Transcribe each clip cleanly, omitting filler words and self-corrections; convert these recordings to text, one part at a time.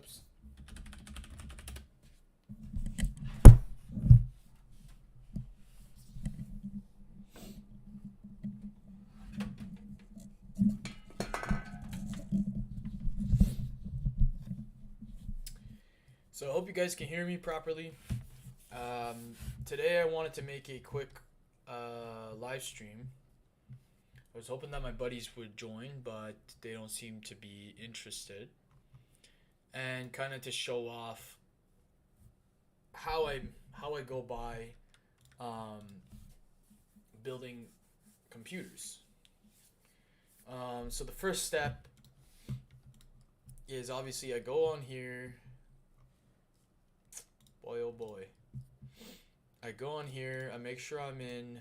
Oops. So I hope you guys can hear me properly. Today I wanted to make a quick live stream. I was hoping that my buddies would join, but they don't seem to be interested. And kind of to show off how I go by um, building computers. So the first step is obviously I go on here. Boy, oh boy. I go on here. I make sure I'm in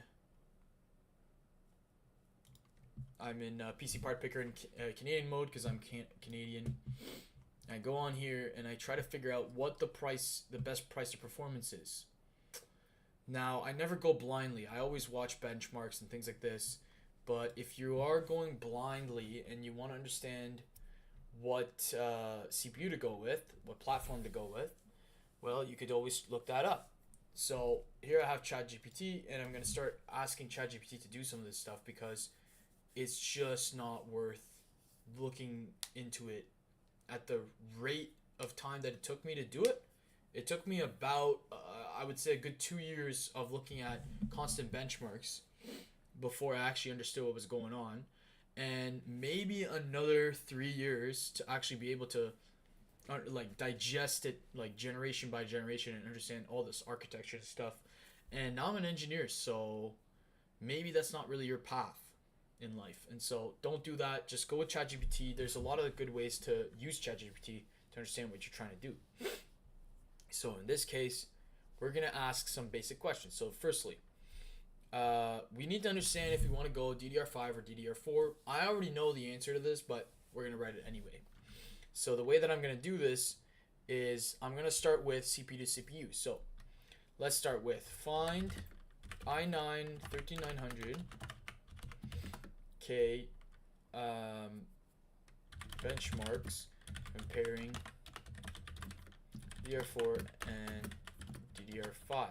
PC part picker in Canadian mode because I'm Canadian. I go on here and I try to figure out what the best price to performance is. Now, I never go blindly. I always watch benchmarks and things like this. But if you are going blindly and you want to understand what CPU to go with, what platform to go with, well, you could always look that up. So here I have ChatGPT, and I'm going to start asking ChatGPT to do some of this stuff because it's just not worth looking into it at the rate of time that it took me to do it. It took me about, I would say, a good 2 years of looking at constant benchmarks before I actually understood what was going on, and maybe another 3 years to actually be able to like digest it like generation by generation and understand all this architecture and stuff. And now I'm an engineer, so maybe that's not really your path in life, and so don't do that. Just go with ChatGPT. There's a lot of good ways to use ChatGPT to understand what you're trying to do. So in this case, we're gonna ask some basic questions. So firstly, we need to understand if we want to go DDR5 or DDR4. I already know the answer to this, but we're gonna write it anyway. So the way that I'm going to do this is I'm going to start with CPU to CPU. So let's start with find i9 13900 K benchmarks comparing DDR4 and DDR5.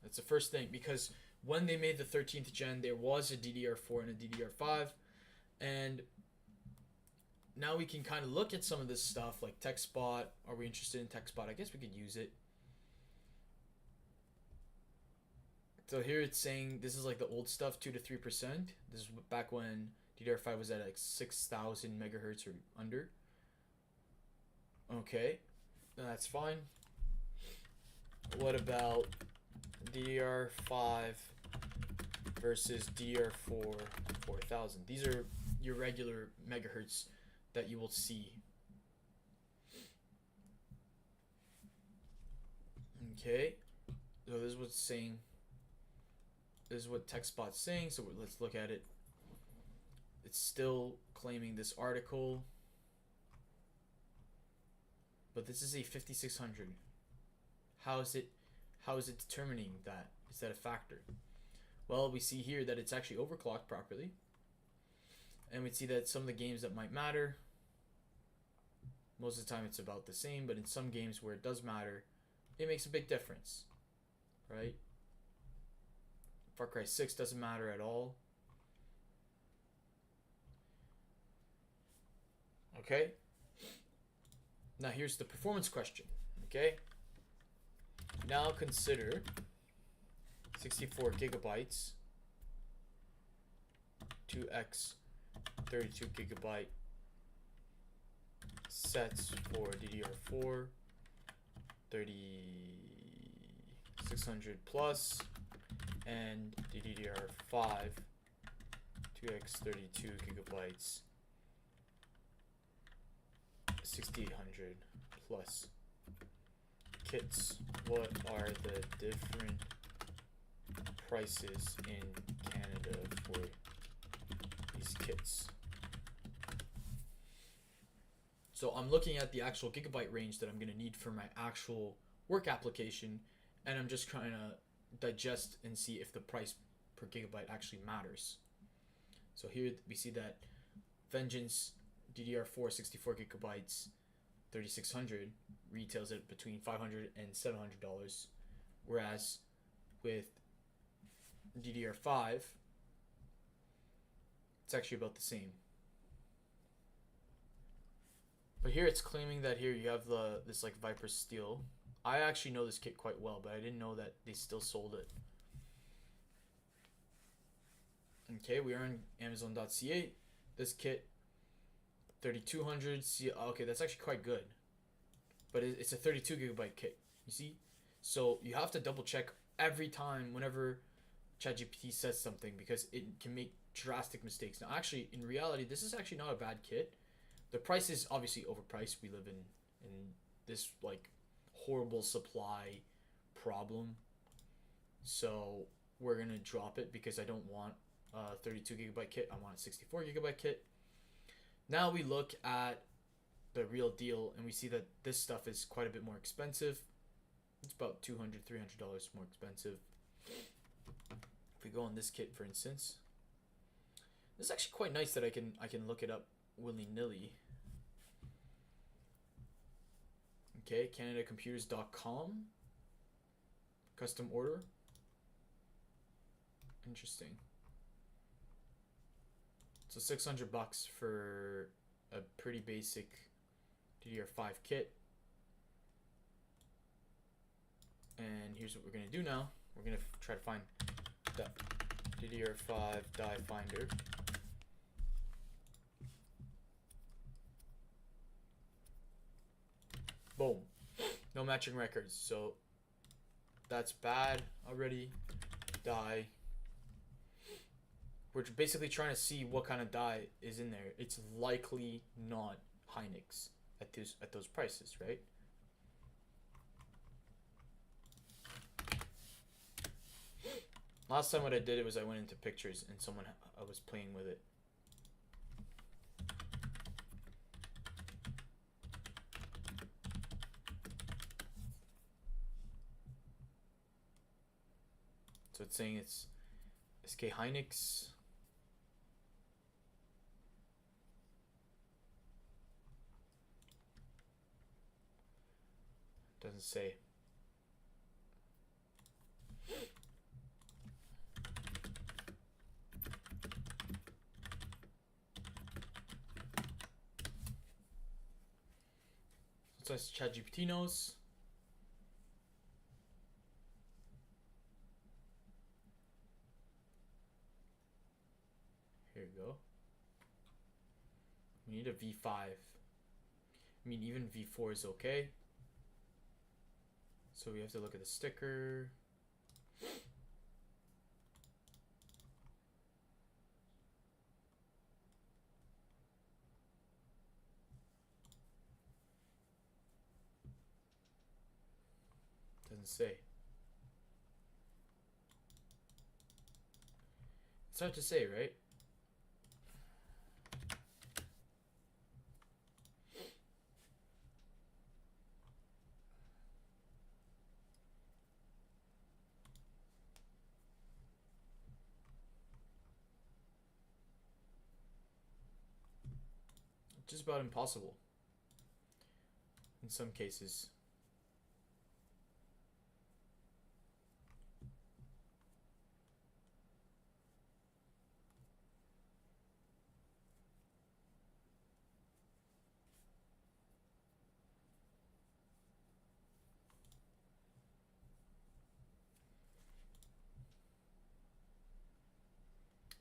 That's the first thing, because when they made the 13th gen, there was a DDR4 and a DDR5, and now we can kind of look at some of this stuff like TechSpot. Are we interested in TechSpot? I guess we could use it. So here it's saying this is like the old stuff, 2 to 3%. This is back when DDR5 was at like 6,000 megahertz or under. Okay, that's fine. What about DDR5 versus DDR4 4000? These are your regular megahertz that you will see. Okay, so this is what's saying. This is what TechSpot's saying. So let's look at it. It's still claiming this article, but this is a 5600. How is it determining that? Is that a factor? Well, we see here that it's actually overclocked properly. And we see that some of the games that might matter, most of the time it's about the same, but in some games where it does matter, it makes a big difference, right? Far Cry 6 doesn't matter at all. Okay? Now here's the performance question, okay? Now consider 64 gigabytes, 2x 32 gigabyte sets for DDR4, 3600 plus, and DDR5, 2x 32 gigabytes, 6800 plus kits. What are the different prices in Canada for these kits? So I'm looking at the actual gigabyte range that I'm going to need for my actual work application, and I'm just trying to digest and see if the price per gigabyte actually matters. So here we see that Vengeance DDR4 64 gigabytes 3600 retails at between $500 and $700, whereas with DDR5 it's actually about the same. But here it's claiming that here you have this like Viper Steel. I actually know this kit quite well, but I didn't know that they still sold it. Okay, we are on Amazon.ca. This kit, 3200. Okay, that's actually quite good. But it's a 32 gigabyte kit. You see? So you have to double check every time whenever ChatGPT says something, because it can make drastic mistakes. Now, actually, in reality, this is actually not a bad kit. The price is obviously overpriced. We live in this like horrible supply problem. So we're gonna drop it because I don't want a 32 gigabyte kit. I want a 64 gigabyte kit. Now we look at the real deal and we see that this stuff is quite a bit more expensive. It's about $200, $300 more expensive. If we go on this kit, for instance, this is actually quite nice that I can look it up willy-nilly. Okay, CanadaComputers.com. Custom order. Interesting. So $600 for a pretty basic DDR5 kit. And here's what we're gonna do now. We're gonna try to find the DDR5 die finder. Boom. No matching records, so that's bad already. Die. We're basically trying to see what kind of die is in there. It's likely not Hynix at those prices, right? Last time what I did it was I went into pictures and I was playing with it. So it's saying it's SK Hynix. Doesn't say. So it's ChatGPT knows. Here we go. We need a V5. I mean, even V4 is okay. So we have to look at the sticker. Doesn't say. It's hard to say, right? Just about impossible in some cases.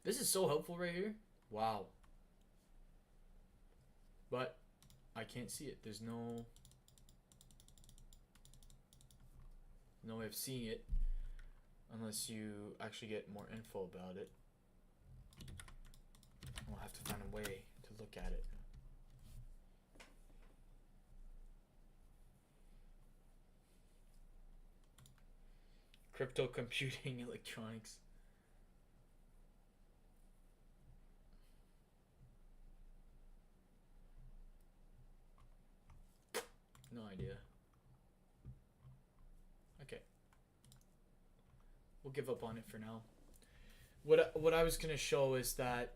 This is so helpful right here. Wow. But I can't see it. There's no way of seeing it unless you actually get more info about it. We'll have to find a way to look at it. Crypto computing electronics. No idea. Okay. We'll give up on it for now. What I was gonna show is that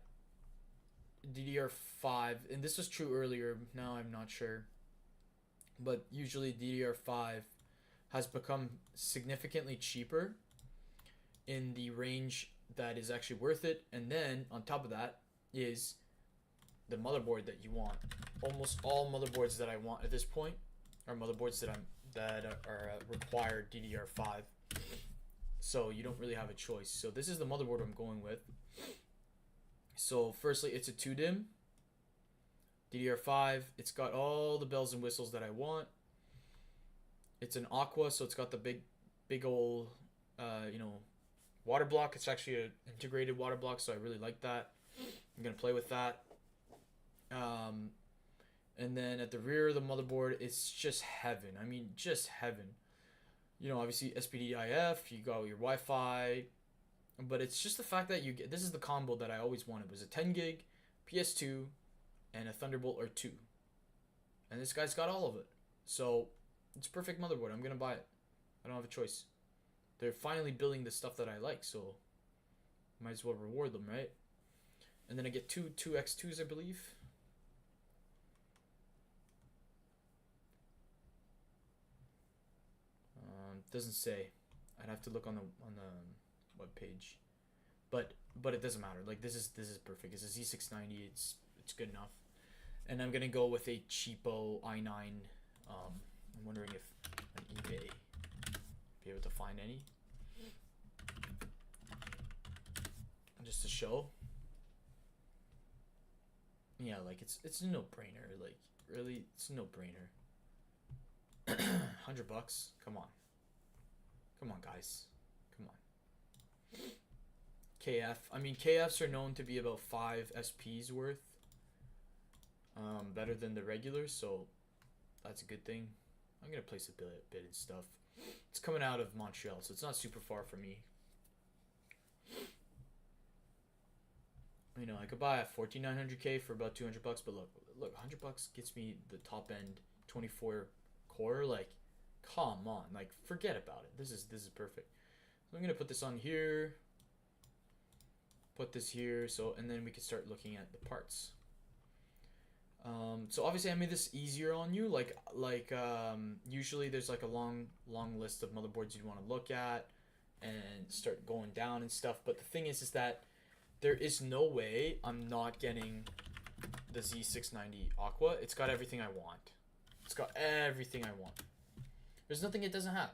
DDR5, and this was true earlier, now I'm not sure, but usually DDR5 has become significantly cheaper in the range that is actually worth it, and then on top of that is the motherboard that you want. Almost all motherboards that I want at this point are motherboards that are required DDR5. So you don't really have a choice. So this is the motherboard I'm going with. So firstly, it's a 2DIMM DDR5. It's got all the bells and whistles that I want. It's an Aqua, so it's got the big old water block. It's actually an integrated water block, so I really like that. I'm gonna play with that. And then at the rear of the motherboard, it's just heaven. I mean, just heaven. Obviously SPDIF, you got your Wi-Fi, but it's just the fact that you get, this is the combo that I always wanted, was a 10 gig PS2 and a Thunderbolt or 2. And this guy's got all of it. So it's a perfect motherboard. I'm gonna buy it. I don't have a choice. They're finally building the stuff that I like, so might as well reward them, right? And then I get two X2s, I believe. Doesn't say. I'd have to look on the web page, but it doesn't matter. Like this is perfect. It's a Z690. It's good enough. And I'm gonna go with a cheapo i9. I'm wondering if on eBay be able to find any, just to show. Yeah, like it's a no-brainer. Like really, it's a no-brainer. $100. Come on, guys. Come on. KF. I mean, KFs are known to be about 5 SPs worth. Better than the regulars, so that's a good thing. I'm gonna place a bid and stuff. It's coming out of Montreal, so it's not super far from me. I could buy a 14900K for about $200, but look, $100 gets me the top end 24 core. Like, come on, like forget about it. This is perfect. So I'm gonna put this on here. Put this here, and then we can start looking at the parts. So obviously I made this easier on you. Like usually there's like a long list of motherboards you'd want to look at and start going down and stuff. But the thing is that there is no way I'm not getting the Z690 Aqua. It's got everything I want. It's got everything I want. There's nothing it doesn't have.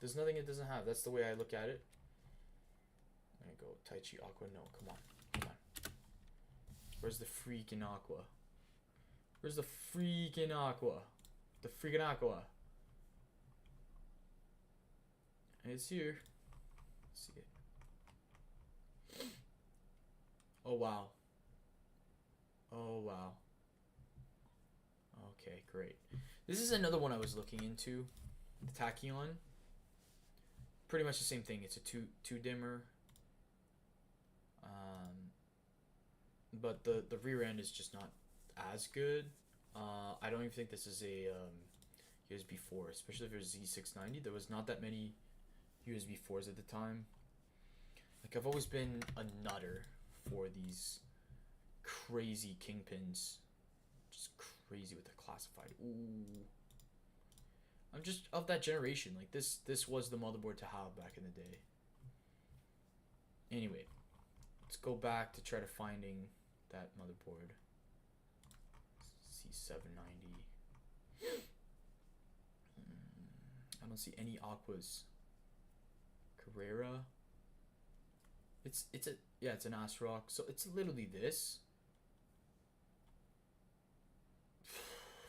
There's nothing it doesn't have. That's the way I look at it. There you go. Taichi Aqua. No, come on. Where's the freaking Aqua? Where's the freaking Aqua? The freaking Aqua. It's here. Let's see it. Oh, wow. Oh, wow. Okay, great. This is another one I was looking into. The Tachyon. Pretty much the same thing. It's a two dimmer. But the rear end is just not as good. I don't even think this is a USB 4, especially if it's Z690. There was not that many USB 4s at the time. Like, I've always been a nutter for these crazy kingpins. Just crazy with the classified. Ooh. I'm just of that generation. Like, this was the motherboard to have back in the day. Anyway, let's go back to try to finding that motherboard. C790. I don't see any Aquas. Carrera. It's an ASRock. So it's literally this.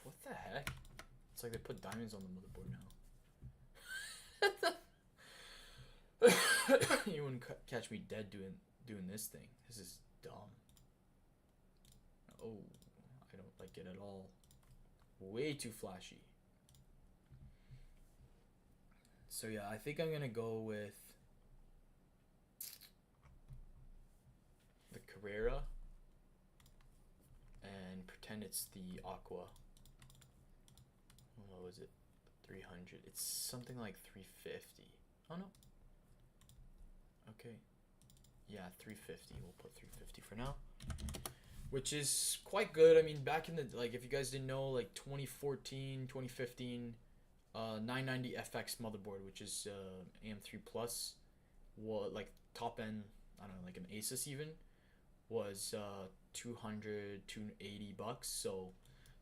What the heck? It's like they put diamonds on the motherboard now. You wouldn't catch me dead doing this thing. This is dumb. Oh, I don't like it at all. Way too flashy. So yeah, I think I'm gonna go with the Carrera and pretend it's the Aqua. What was it? 300. It's something like 350. Oh no. Okay. Yeah, 350. We'll put 350 for now. which is quite good. I mean, back in the, like, if you guys didn't know, like 2014, 2015, 990 FX motherboard, which is AM3 Plus, what, like top end, I don't know, like an Asus even, was 200, 280 bucks. So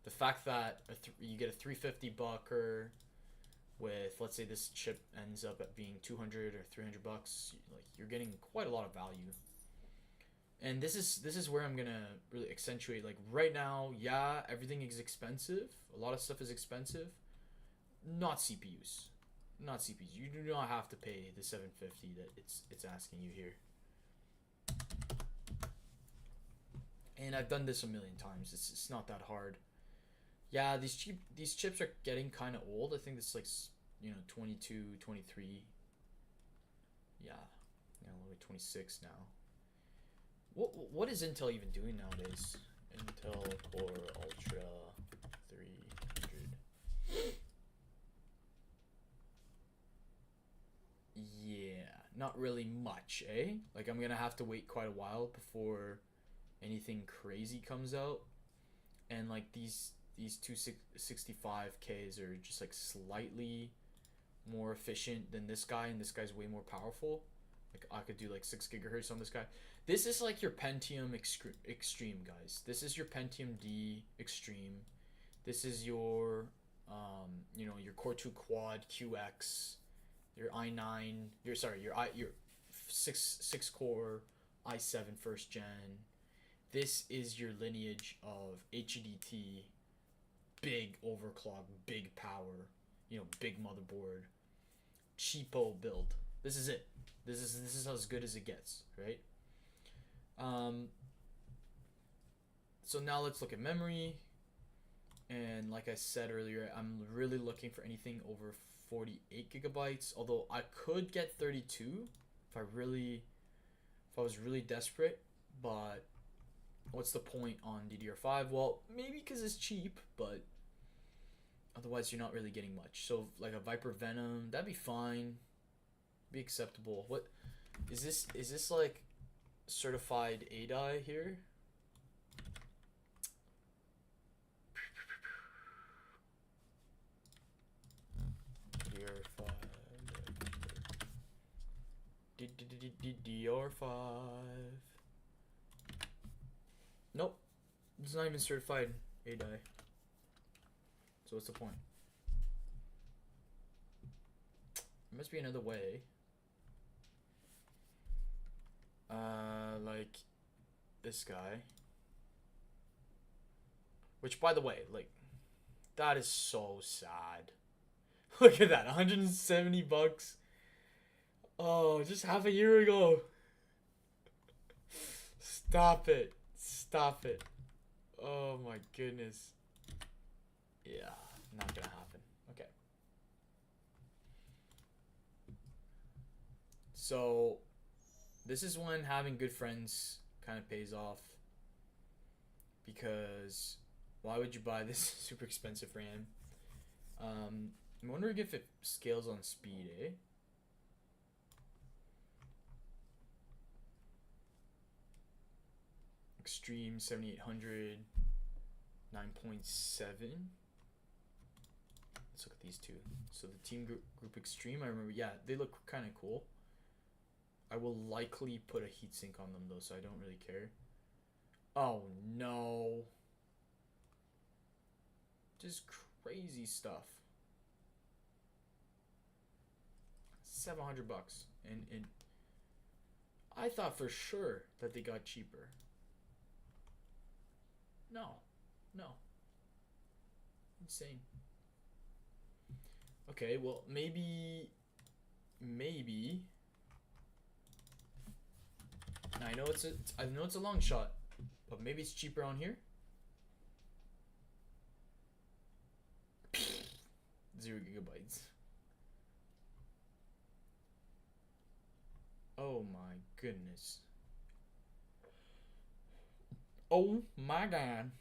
the fact that you get a 350 bucker with, let's say this chip ends up at being 200 or 300 bucks, like you're getting quite a lot of value. And this is where I'm gonna really accentuate. Like right now, yeah, everything is expensive. A lot of stuff is expensive. Not CPUs, not CPUs. You do not have to pay the 750 that it's asking you here. And I've done this a million times. It's not that hard. Yeah, these chips are getting kind of old. I think it's like 22, 23. Yeah, 26 now. What is Intel even doing nowadays? Intel Core Ultra 300. Yeah, not really much, eh? Like I'm gonna have to wait quite a while before anything crazy comes out, and like these 265Ks are just like slightly more efficient than this guy, and this guy's way more powerful. Like I could do like 6 gigahertz on this guy. This is like your Pentium Extreme, guys. This is your Pentium D Extreme. This is your your Core 2 Quad QX, your i9, your 6 core i7 first gen. This is your lineage of HEDT, big overclock, big power, big motherboard, cheapo build. This is it. This is as good as it gets, right? So now let's look at memory. And like I said earlier, I'm really looking for anything over 48 gigabytes. Although I could get 32 if I was really desperate. But what's the point on DDR5? Well, maybe because it's cheap, but otherwise you're not really getting much. So like a Viper Venom, that'd be fine, be acceptable. What is this? Is this like certified ADI here? DDR5. Nope, it's not even certified ADI. So what's the point? There must be another way. Like this guy. Which, by the way, like, that is so sad. Look at that, 170 bucks. Oh, just half a year ago. Stop it. Stop it. Oh my goodness. Yeah, not gonna happen. Okay. So, this is when having good friends kind of pays off. Because why would you buy this super expensive RAM? I'm wondering if it scales on speed, eh? Extreme 7800, 9.7. Let's look at these two. So the Team Group Extreme, I remember, yeah, they look kind of cool. I will likely put a heatsink on them though, so I don't really care. Oh no. Just crazy stuff. 700 bucks. And I thought for sure that they got cheaper. No. Insane. Okay, well, maybe. I know it's a long shot, but maybe it's cheaper on here. 0 gigabytes. Oh my goodness. Oh my god.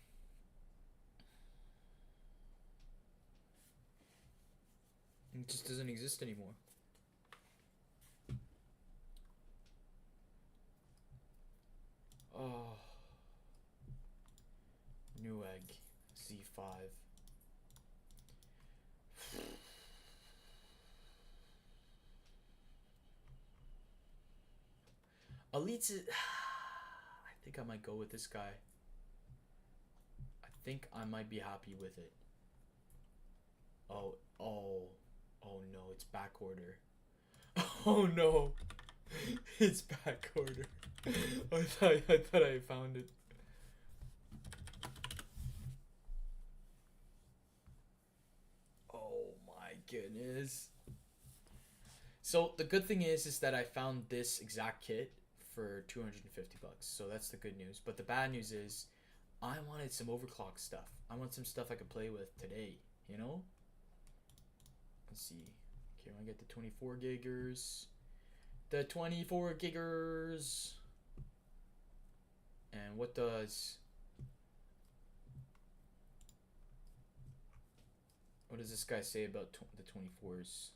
It just doesn't exist anymore. Oh. Newegg Z5. Elites is, I think I might go with this guy. I think I might be happy with it. Oh no, it's back order. Oh no. It's back order. I thought I found it. Oh my goodness. So the good thing is that I found this exact kit for 250 bucks. So that's the good news. But the bad news is I wanted some overclock stuff. I want some stuff I could play with today, you know? Let's see. Okay, I get the 24 giggers. The 24 giggers. And what does this guy say about the 24s?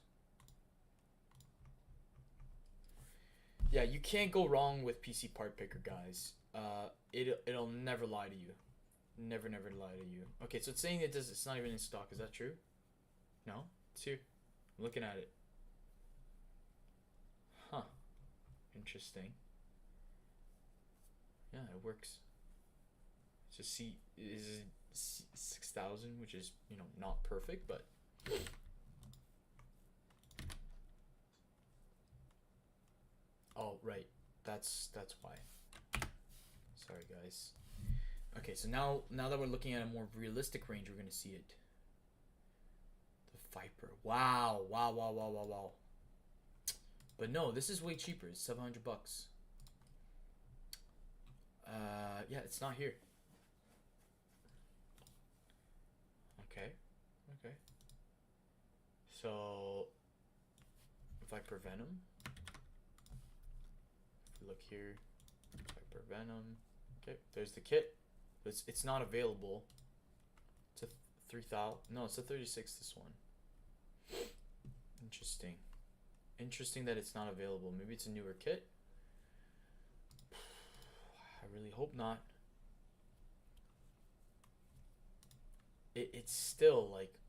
Yeah, you can't go wrong with PC Part Picker, guys. It'll never lie to you. Never lie to you. Okay, so it's saying it's not even in stock. Is that true? No? It's here. I'm looking at it. Huh. Interesting. Yeah, it works. Just see, is it 6,000, which is, you know, not perfect, but oh right, that's why. Sorry guys. Okay, so now that we're looking at a more realistic range, we're gonna see it. The Viper. Wow. But no, this is way cheaper. It's 700 bucks. Yeah, it's not here. Okay. So, Viper Venom. If we look here, Viper Venom. Okay, there's the kit. It's not available. It's a 3,000. No, it's a 36. This one. Interesting that it's not available. Maybe it's a newer kit. I really hope not. It's still like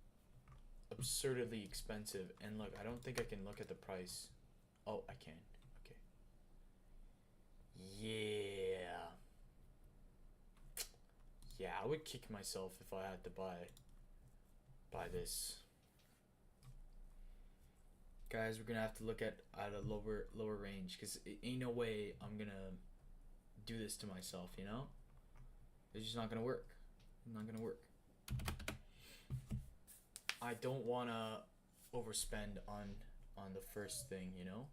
absurdly expensive, and look, I don't think I can look at the price. Oh, I can. Okay. Yeah, I would kick myself if I had to buy this. Guys, we're gonna have to look at a lower range, because ain't no way I'm gonna do this to myself, you know? It's just not gonna work. Not gonna work. I don't wanna overspend on the first thing, you know?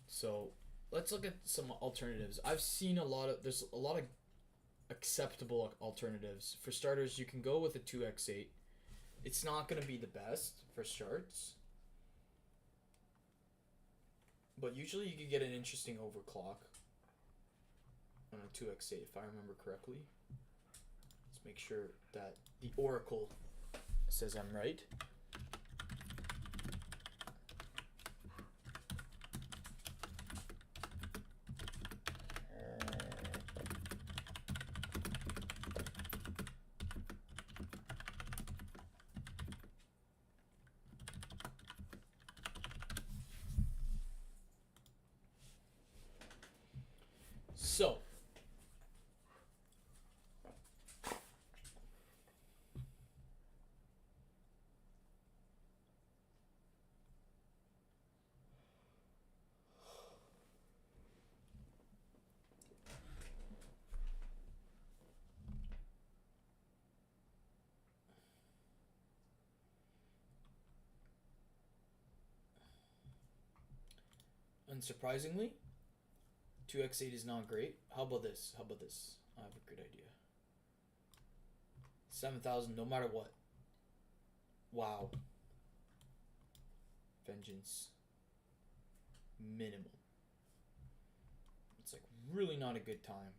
So let's look at some alternatives. I've seen there's a lot of acceptable alternatives. For starters, you can go with a 2x8. It's not gonna be the best for starts, but usually you can get an interesting overclock on a 2x8 if I remember correctly. Let's make sure that the Oracle says I'm right. So, unsurprisingly, 2x8 is not great. How about this? I have a good idea. 7,000 no matter what. Wow. Vengeance. Minimum. It's like really not a good time.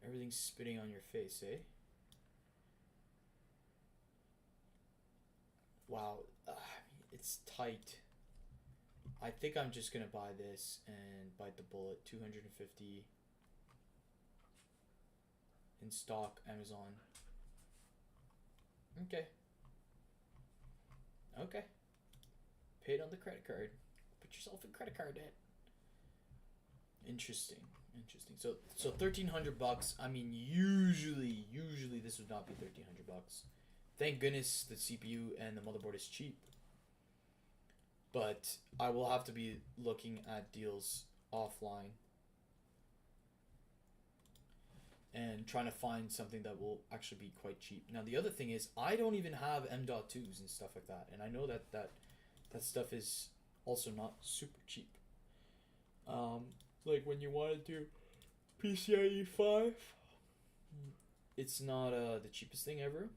Everything's spitting on your face, eh? Wow. It's tight. I think I'm just gonna buy this and bite the bullet. 250 in stock, Amazon. Okay. Okay. Paid on the credit card. Put yourself in credit card debt. Interesting. Interesting. So $1,300. I mean, usually this would not be $1,300. Thank goodness the CPU and the motherboard is cheap. But I will have to be looking at deals offline and trying to find something that will actually be quite cheap. Now the other thing is I don't even have M.2s and stuff like that, and I know that stuff is also not super cheap. Like when you want to do PCIe 5, it's not the cheapest thing ever.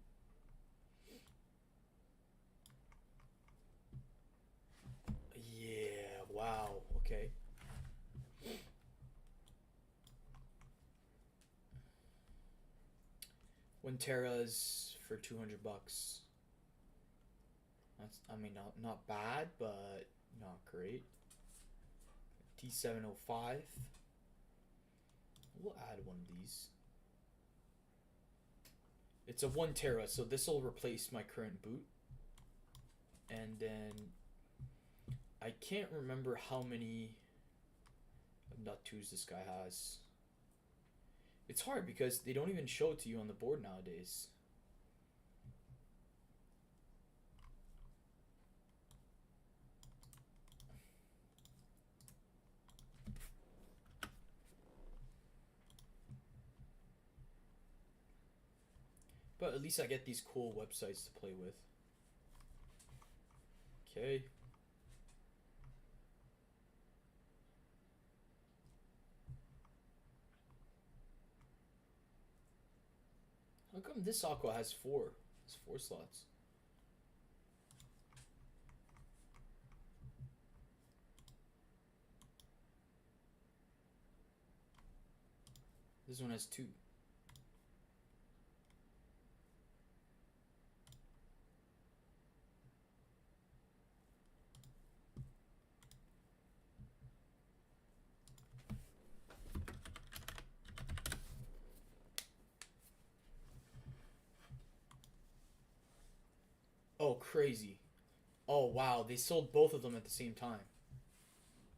Yeah, wow, okay. One teras for $200. That's, I mean, not bad, but not great. T705. We'll add one of these. It's a 1 tera, so this will replace my current boot. And then I can't remember how many M.2s this guy has. It's hard because they don't even show it to you on the board nowadays. But at least I get these cool websites to play with. Okay. How come this Aqua has 4? It's 4 slots. This one has 2. Oh, crazy. Oh, wow. They sold both of them at the same time.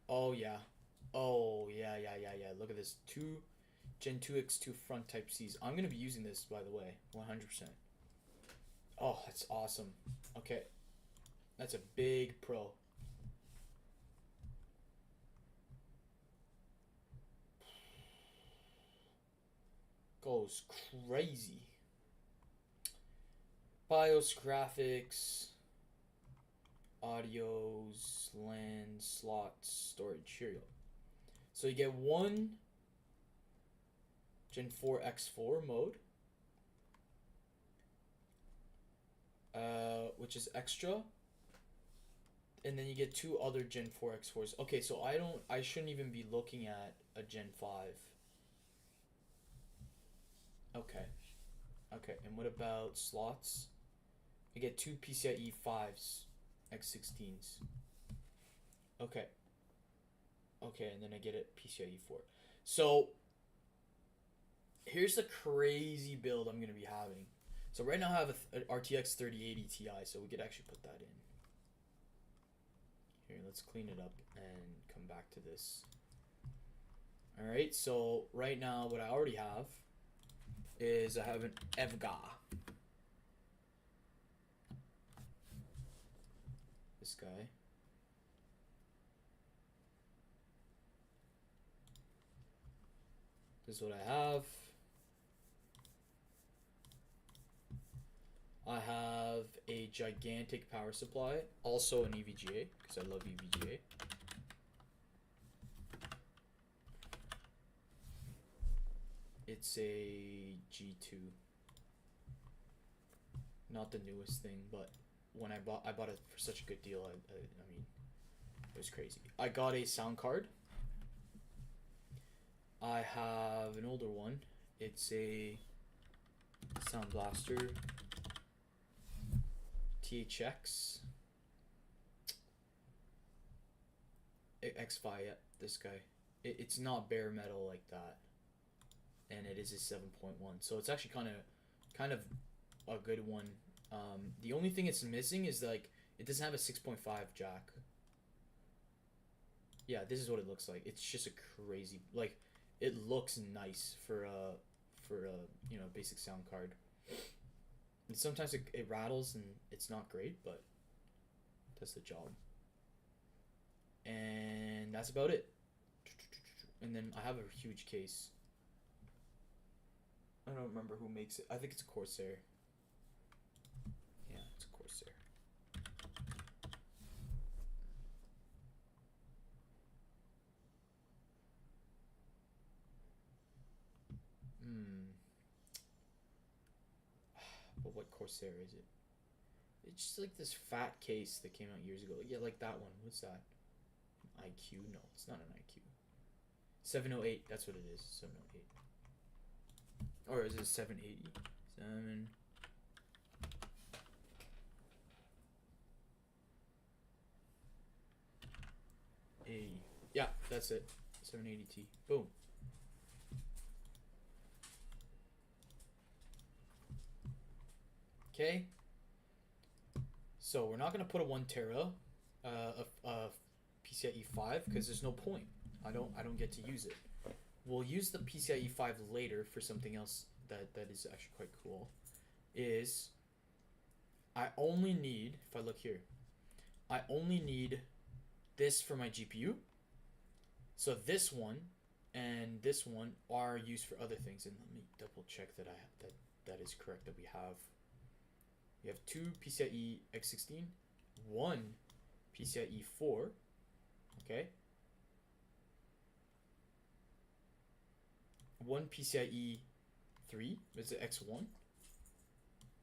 Oh, yeah. Oh, yeah. Look at this. 2 Gen 2X2 front Type Cs. I'm going to be using this, by the way. 100%. Oh, that's awesome. Okay. That's a big pro. Goes crazy. BIOS, graphics, audios, LAN, slots, storage. Here you go. So you get one Gen 4 X4 mode, which is extra, and then you get 2 other Gen 4 X4s. Okay, so I shouldn't even be looking at a Gen 5. Okay, and what about slots? I get 2 PCIe 5s, X16s. Okay, and then I get a PCIe 4. So here's the crazy build I'm gonna be having. So right now I have an RTX 3080 Ti, so we could actually put that in. Here, let's clean it up and come back to this. Alright, so right now what I already have is I have an EVGA. This guy. This is what I have. I have a gigantic power supply, also an EVGA, because I love EVGA. It's a G2. Not the newest thing, but when I bought it for such a good deal. I mean, it was crazy. I got a sound card. I have an older one. It's a Sound Blaster THX. X-Fi, yeah, this guy. It's not bare metal like that, and it is a 7.1, so it's actually kind of a good one. The only thing it's missing is like it doesn't have a 6.5 jack. Yeah, this is what it looks like. It's just a crazy, like, it looks nice for a you know, basic sound card. And sometimes it rattles and it's not great, but does the job. And that's about it. And then I have a huge case. I don't remember who makes it. I think it's a Corsair. Yeah, it's a Corsair. But what Corsair is it? It's just like this fat case that came out years ago. Yeah, like that one. What's that? IQ? No, it's not an IQ. 708. That's what it is. 708. Or is it 780? 780. Yeah, that's it. 780T. Boom. Okay. So we're not gonna put a 1 tera of PCIe 5 because there's no point. I don't get to use it. We'll use the PCIe 5 later for something else that is actually quite cool. Is I only need, if I look here, I only need this for my GPU. So this one and this one are used for other things. And let me double check that that is correct, that we have 2 PCIe X16, 1 PCIe 4, okay, 1 PCIe 3, it's the X1,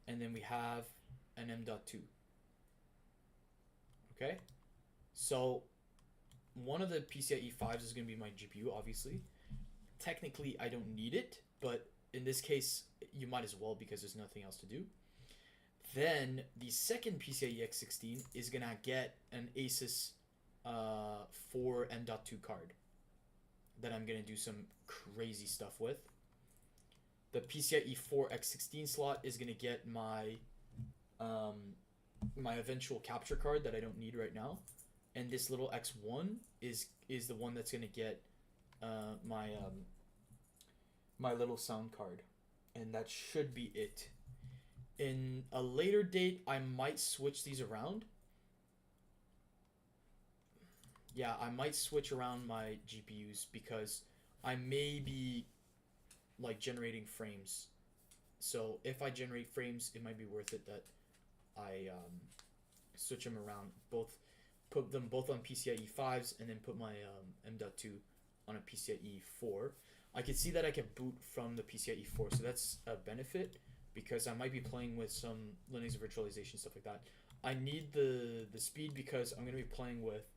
and then we have an M.2. Okay, so one of the PCIe 5s is going to be my GPU, obviously. Technically, I don't need it, but in this case, you might as well because there's nothing else to do. Then the second PCIe X16 is going to get an Asus 4 M.2 card that I'm going to do some crazy stuff with. The PCIe 4 X16 slot is going to get my my eventual capture card that I don't need right now. And this little X1 is the one that's going to get my my little sound card. And that should be it. In a later date, I might switch these around. Yeah, I might switch around my GPUs because I may be like generating frames. So if I generate frames, it might be worth it that I switch them around, put them both on PCIe 5s and then put my M.2 on a PCIe 4. I can see that I can boot from the PCIe 4, so that's a benefit because I might be playing with some Linux virtualization, stuff like that. I need the speed because I'm going to be playing with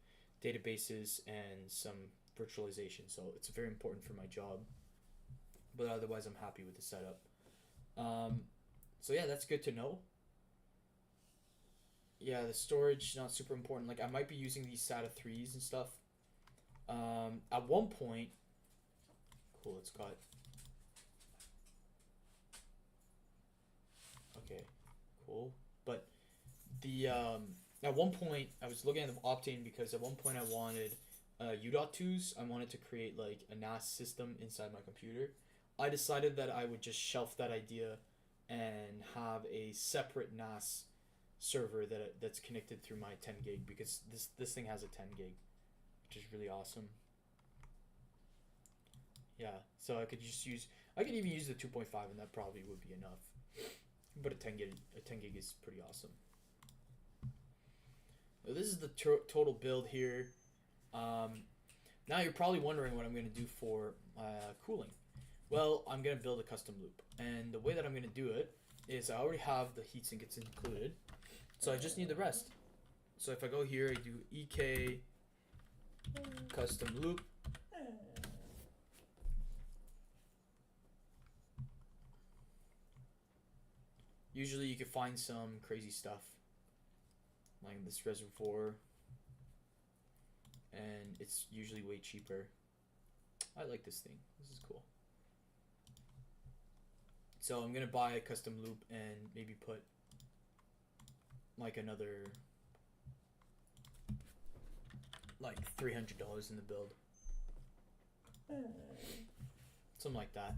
databases and some virtualization, so it's very important for my job. But otherwise, I'm happy with the setup. So yeah, that's good to know. Yeah, the storage, not super important. Like, I might be using these SATA 3s and stuff. At one point, cool, it's got, okay, cool. But the, at one point, I was looking at the Optane because at one point I wanted U.2s. I wanted to create, like, a NAS system inside my computer. I decided that I would just shelf that idea and have a separate NAS server that's connected through my 10 gig because this thing has a 10 gig, which is really awesome. Yeah, so I could even use the 2.5 and that probably would be enough. But a 10 gig is pretty awesome. So this is the total build here. Now you're probably wondering what I'm going to do for cooling. Well, I'm going to build a custom loop. And the way that I'm going to do it is I already have the heatsink, it's included. So I just need the rest. So if I go here, I do EK custom loop. Usually you can find some crazy stuff like this reservoir. and it's usually way cheaper. I like this thing. This is cool. So I'm gonna buy a custom loop and maybe put like another like $300 in the build. Something like that.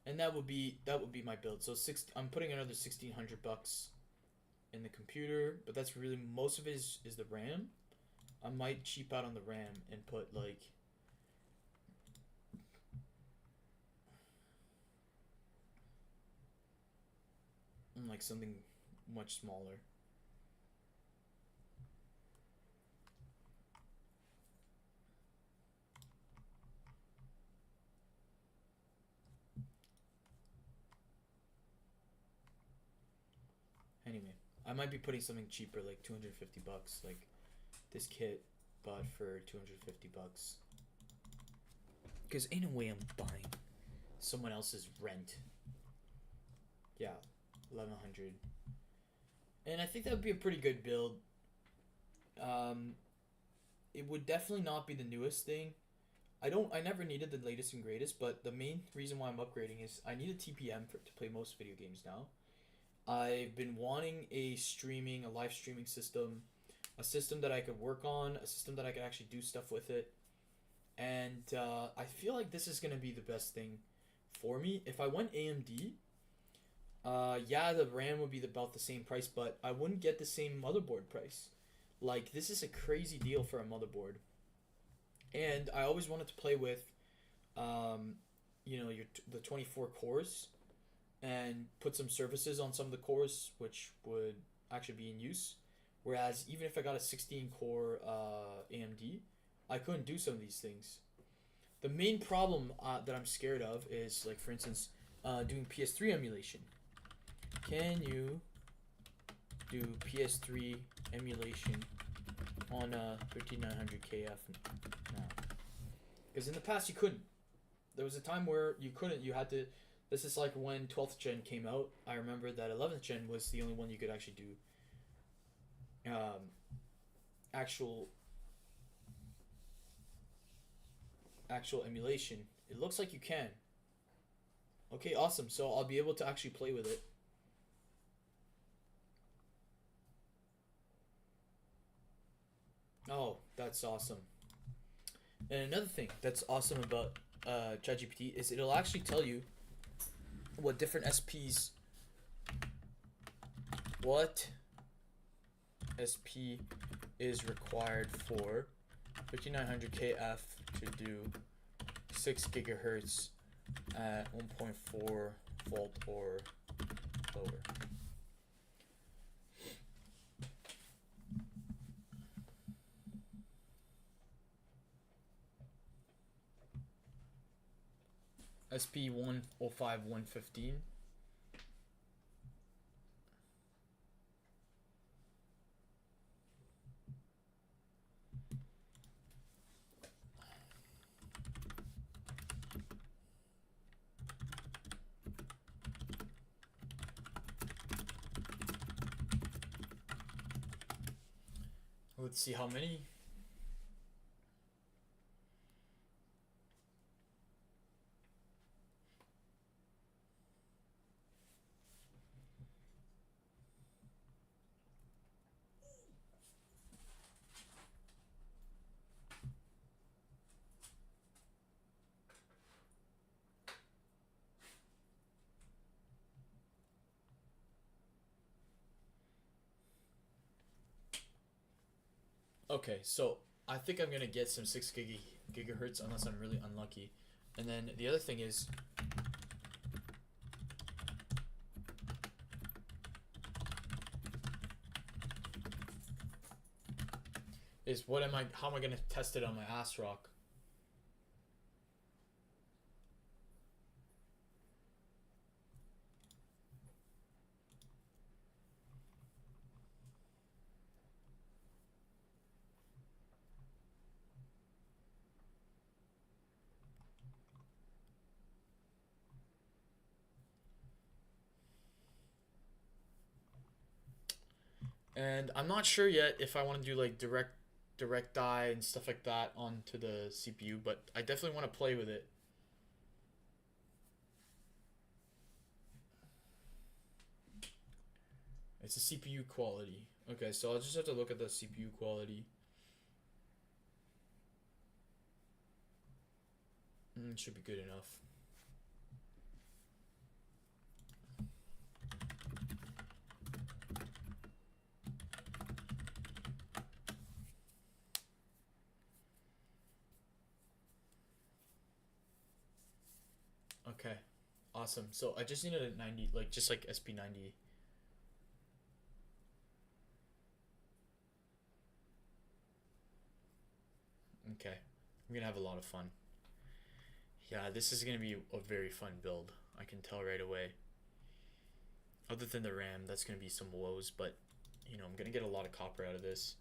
And that would be my build. So I'm putting another $1,600 in the computer, but that's really most of it is the RAM. I might cheap out on the RAM and put like something much smaller. Anyway, I might be putting something cheaper, like $250, like this kit, but for $250. Because ain't no way I'm buying someone else's rent. Yeah, 1100. And I think that would be a pretty good build. It would definitely not be the newest thing. I never needed the latest and greatest, but the main reason why I'm upgrading is I need a TPM to play most video games now. I've been wanting a live streaming system, a system that I could work on, a system that I could actually do stuff with it. And I feel like this is going to be the best thing for me. If I went AMD, yeah, the RAM would be about the same price, but I wouldn't get the same motherboard price. Like, this is a crazy deal for a motherboard. And I always wanted to play with, the 24 cores and put some services on some of the cores, which would actually be in use. Whereas even if I got a 16 core AMD, I couldn't do some of these things. The main problem that I'm scared of is, like, for instance, doing PS3 emulation. Can you do PS3 emulation on a 3900 KF now? Because in the past you couldn't. There was a time where you couldn't. You had to. This is like when 12th gen came out. I remember that 11th gen was the only one you could actually do actual emulation. It looks like you can. Okay, awesome. So I'll be able to actually play with it. Oh, that's awesome. And another thing that's awesome about ChatGPT is it'll actually tell you what different SPs, what SP is required for 5900 KF to do 6 gigahertz at 1.4 volt or lower. SP 105 115. Let's see how many. Okay, so I think I'm gonna get some 6 gigahertz unless I'm really unlucky. And then the other thing is how am I gonna test it on my ASRock? And I'm not sure yet if I want to do like direct DirectDi and stuff like that onto the CPU, but I definitely want to play with it. It's a CPU quality. Okay, so I'll just have to look at the CPU quality. Should be good enough. Okay, awesome. So I just needed a 90, like just like SP90. Okay, I'm gonna have a lot of fun. Yeah, this is gonna be a very fun build. I can tell right away. Other than the RAM, that's gonna be some woes, but you know, I'm gonna get a lot of copper out of this,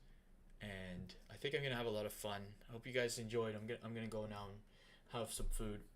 and I think I'm gonna have a lot of fun. I hope you guys enjoyed. I'm gonna go now and have some food.